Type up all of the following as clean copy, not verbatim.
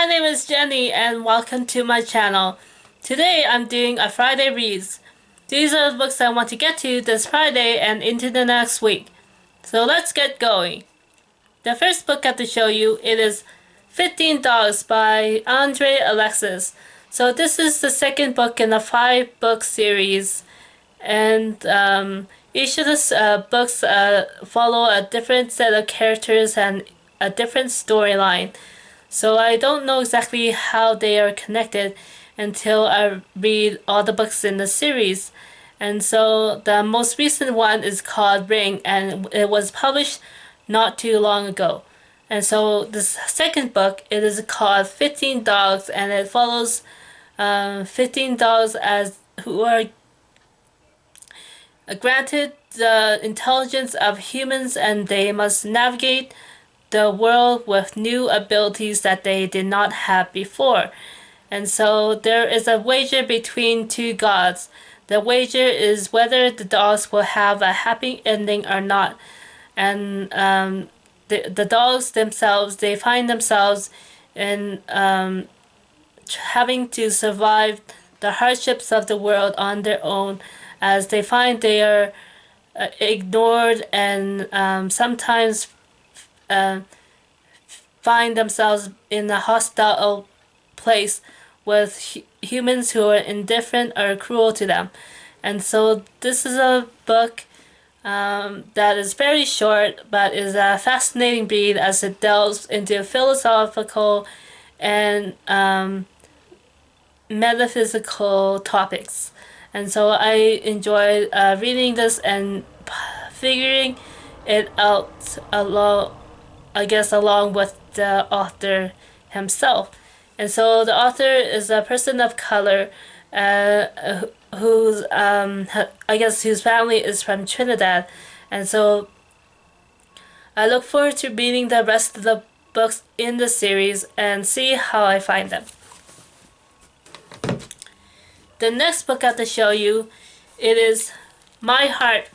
my name is Jenny and welcome to my channel. Today I'm doing a Friday reads. These are the books I want to get to this Friday and into the next week. So let's get going. The first book I have to show you, it is 15 Dogs by Andre Alexis. So this is the second book in a 5-book series, and each of the books follow a different set of characters and a different storyline. So I don't know exactly how they are connected until I read all the books in the series. And so the most recent one is called Ring, and it was published not too long ago. And so this second book, it is called 15 Dogs, and it follows 15 dogs as who are granted the intelligence of humans, and they must navigate the world with new abilities that they did not have before. And so there is a wager between two gods. The wager is whether the dogs will have a happy ending or not. And the dogs themselves, they find themselves in having to survive the hardships of the world on their own, as they find they are ignored and sometimes find themselves in a hostile place with humans who are indifferent or cruel to them. And so this is a book that is very short, but is a fascinating read as it delves into philosophical and metaphysical topics. And so I enjoyed reading this and figuring it out along with the author himself. And so the author is a person of color whose whose family is from Trinidad. And so I look forward to reading the rest of the books in the series and see how I find them. The next book I have to show you, it is My Heart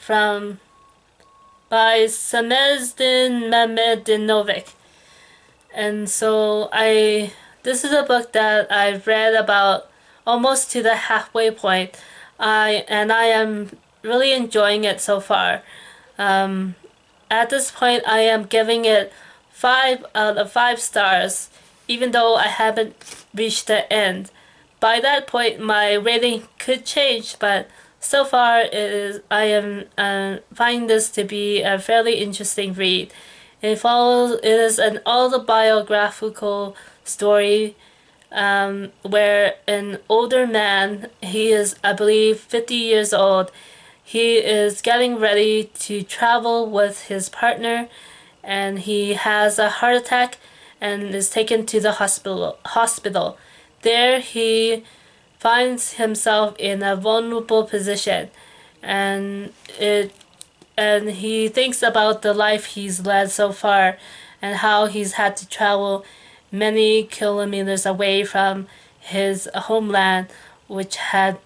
by Semezdin Mehmedinovic. And so this is a book that I've read about almost to the halfway point. I am really enjoying it so far. At this point, I am giving it 5 out of 5 stars, even though I haven't reached the end. By that point, my rating could change, but so far I am finding this to be a fairly interesting read. It is an autobiographical story where an older man, he is, I believe, 50 years old. He is getting ready to travel with his partner, and he has a heart attack and is taken to the hospital. There he finds himself in a vulnerable position, and he thinks about the life he's led so far and how he's had to travel many kilometers away from his homeland, which had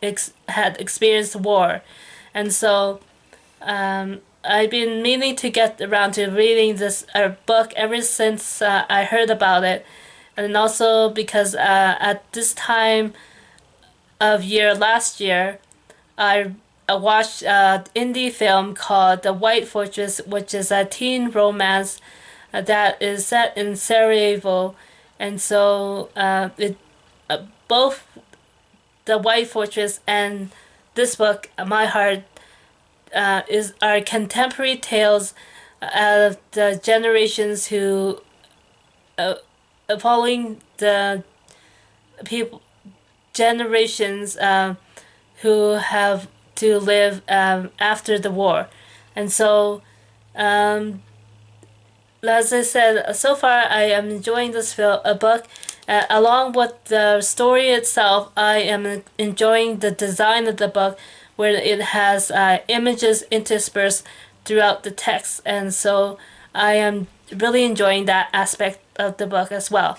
experienced war. And so I've been meaning to get around to reading this book ever since I heard about it. And also because at this time of year last year, I watched an indie film called The White Fortress, which is a teen romance that is set in Sarajevo. And so both The White Fortress and this book, My Heart, are contemporary tales of the generations who following the generations who have to live after the war. And so as I said, so far I am enjoying this book. Along with the story itself, I am enjoying the design of the book, where it has images interspersed throughout the text. And so I am really enjoying that aspect of the book as well.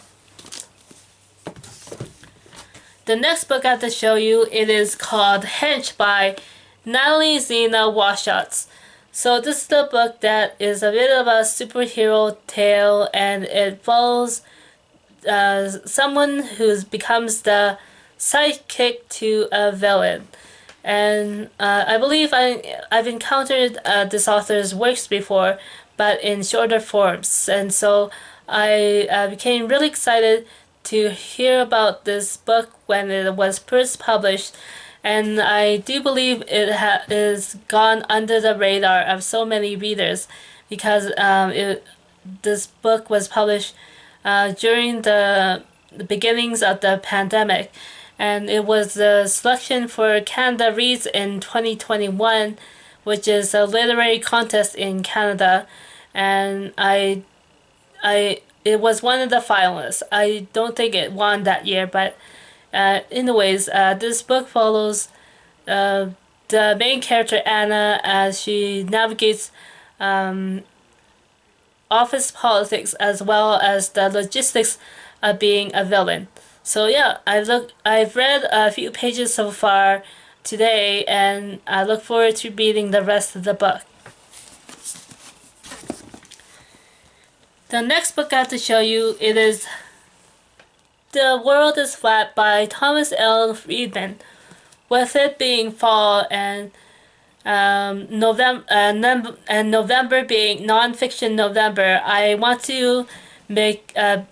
The next book I have to show you, it is called Hench by Natalie Zena Washouts. So this is the book that is a bit of a superhero tale, and it follows someone who becomes the sidekick to a villain. And I believe I've encountered this author's works before, but in shorter forms. And so I became really excited to hear about this book when it was first published. And I do believe it is gone under the radar of so many readers because this book was published during the beginnings of the pandemic, and it was the selection for Canada Reads in 2021, which is a literary contest in Canada, and it was one of the finalists. I don't think it won that year, but anyways, this book follows the main character Anna as she navigates office politics as well as the logistics of being a villain. So yeah, I've read a few pages so far today, and I look forward to reading the rest of the book. The next book I have to show you, it is The World is Flat by Thomas L. Friedman. With it being fall and November being nonfiction November, I want to make a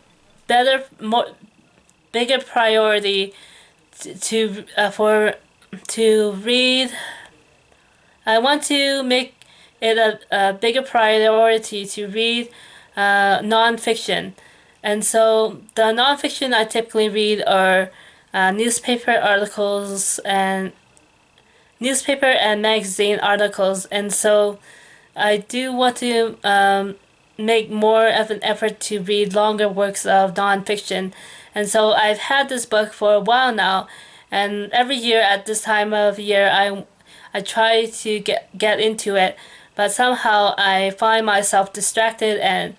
bigger priority to read. I want to make it a bigger priority to read nonfiction, and so the nonfiction I typically read are newspaper and magazine articles, and so I do want to make more of an effort to read longer works of nonfiction. And so I've had this book for a while now, and every year at this time of year I try to get into it, but somehow I find myself distracted and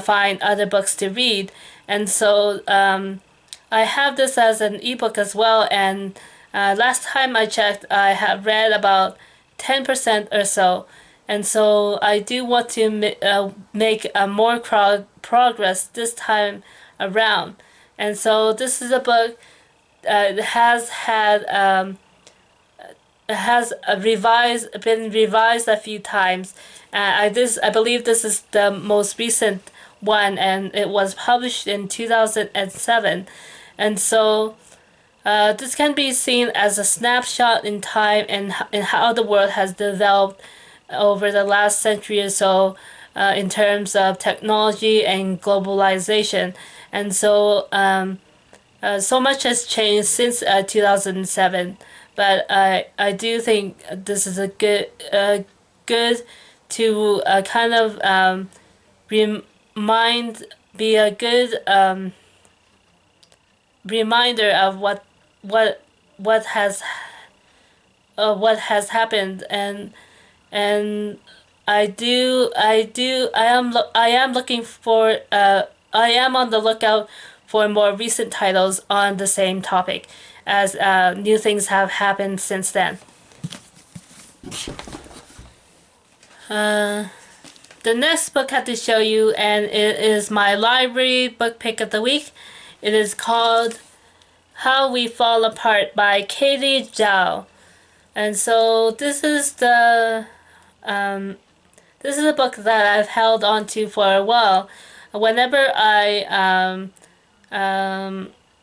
find other books to read. And so I have this as an ebook as well, and last time I checked, I have read about 10% or so. And so I do want to make more progress this time around. And so this is a book that has been revised a few times. I believe this is the most recent one, and it was published in 2007. And so this can be seen as a snapshot in time and in how the world has developed over the last century or so in terms of technology and globalization. And so so much has changed since 2007, but I do think this is a good to kind of be a good reminder of what has happened, and I am looking for I am on the lookout for more recent titles on the same topic, as new things have happened since then. The next book I have to show you, and it is my library book pick of the week. It is called How We Fall Apart by Katie Zhao. And so this is a book that I've held on to for a while. Whenever I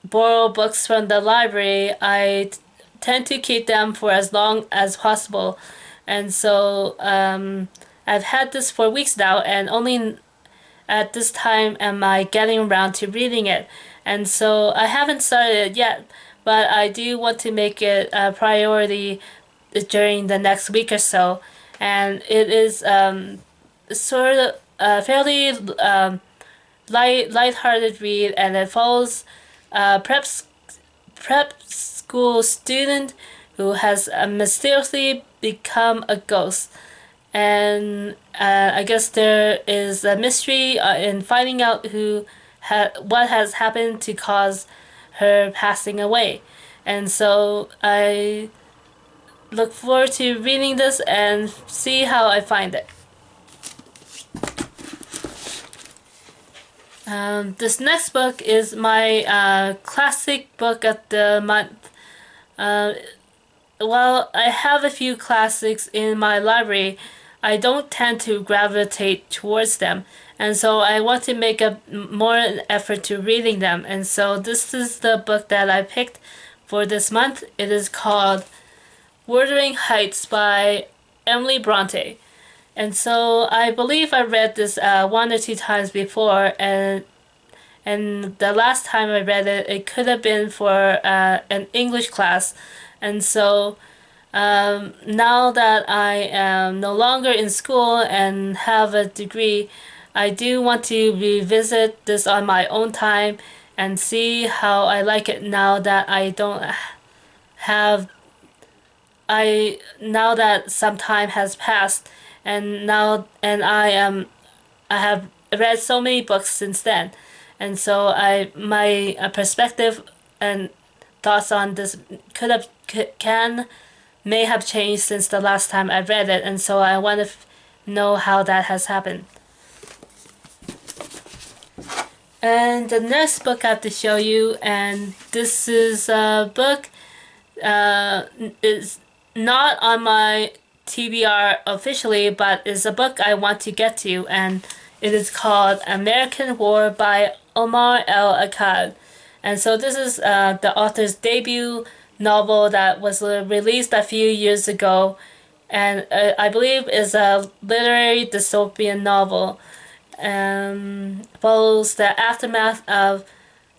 borrow books from the library, I tend to keep them for as long as possible. And so I've had this for weeks now, and only at this time am I getting around to reading it. And so I haven't started it yet, but I do want to make it a priority during the next week or so. And it is sort of a fairly light-hearted read, and it follows a prep school student who has mysteriously become a ghost. And I guess there is a mystery in finding out what has happened to cause her passing away. And so I look forward to reading this and see how I find it. This next book is my classic book of the month. Uh, while I have a few classics in my library, I don't tend to gravitate towards them, and so I want to make a more effort to reading them. And so this is the book that I picked for this month. It is called Wuthering Heights by Emily Bronte. And so I believe I read this one or two times before, and the last time I read it, it could have been for an English class. And so now that I am no longer in school and have a degree, I do want to revisit this on my own time and see how I like it now that I don't have now that some time has passed, and I have read so many books since then, and so I my perspective and thoughts on this may have changed since the last time I read it, and so I want to know how that has happened. And the next book I have to show you, and this is a book is not on my TBR officially, but is a book I want to get to, and it is called American War by Omar El-Akkad. And so this is the author's debut novel that was released a few years ago, and I believe is a literary dystopian novel. Follows the aftermath of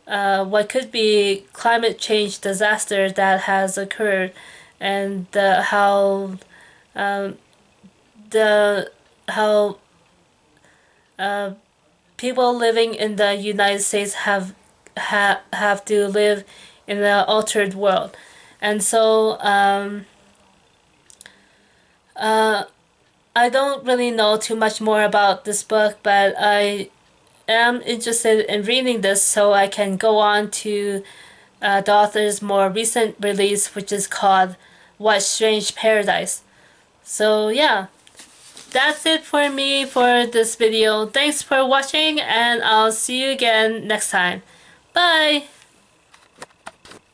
what could be climate change disaster that has occurred, and how people living in the United States have to live in an altered world. And so I don't really know too much more about this book, but I am interested in reading this so I can go on to the author's more recent release, which is called What Strange Paradise. So yeah, that's it for me for this video. Thanks for watching, and I'll see you again next time. Bye!